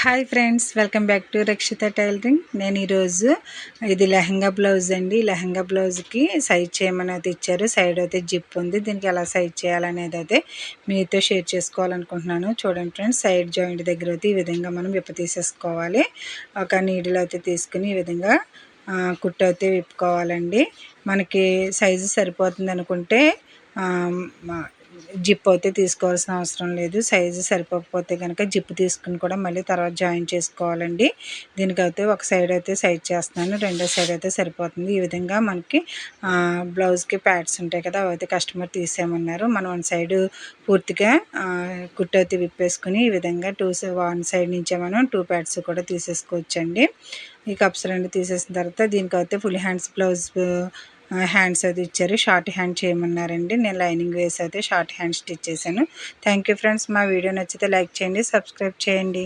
Hi friends, welcome back to Rakshitha tailoring. నేను ఈరోజు ఇది లెహంగా బ్లౌజ్ అండి. లెహంగా బ్లౌజ్కి సైజ్ చేయమని అయితే ఇచ్చారు. సైడ్ అయితే జిప్ ఉంది. దీనికి ఎలా సైజ్ చేయాలనేది అయితే మీతో షేర్ చేసుకోవాలనుకుంటున్నాను. చూడండి ఫ్రెండ్స్, సైడ్ జాయింట్ దగ్గర అయితే ఈ విధంగా మనం విప్ప తీసేసుకోవాలి. ఒక నీడిల్ అయితే తీసుకుని ఈ విధంగా కుట్టు అయితే విప్పుకోవాలండి. మనకి సైజు సరిపోతుంది అనుకుంటే జిప్ అయితే తీసుకోవాల్సిన అవసరం లేదు. సైజు సరిపోకపోతే కనుక జిప్ తీసుకుని కూడా మళ్ళీ తర్వాత జాయిన్ చేసుకోవాలండి. దీనికైతే ఒక సైడ్ అయితే సైజ్ చేస్తున్నాను, రెండో సైడ్ అయితే సరిపోతుంది. ఈ విధంగా మనకి బ్లౌజ్కి ప్యాడ్స్ ఉంటాయి కదా, అవి అయితే కస్టమర్ తీసేయమన్నారు. మనం వన్ సైడ్ పూర్తిగా కుట్టు అయితే విప్పేసుకుని ఈ విధంగా వన్ సైడ్ నుంచే మనం 2 ప్యాడ్స్ కూడా తీసేసుకోవచ్చండి. ఈ కప్స్ రెండు తీసేసిన తర్వాత దీనికైతే ఫుల్ హ్యాండ్స్ బ్లౌజ్ హ్యాండ్స్ అది ఇచ్చారు. షార్ట్ హ్యాండ్ చేయమన్నారండి. నేను లైనింగ్ వేసి అయితే షార్ట్ హ్యాండ్ స్టిచ్ చేశాను. Thank you friends. మా వీడియో నచ్చితే లైక్ చేయండి, సబ్స్క్రైబ్ చేయండి.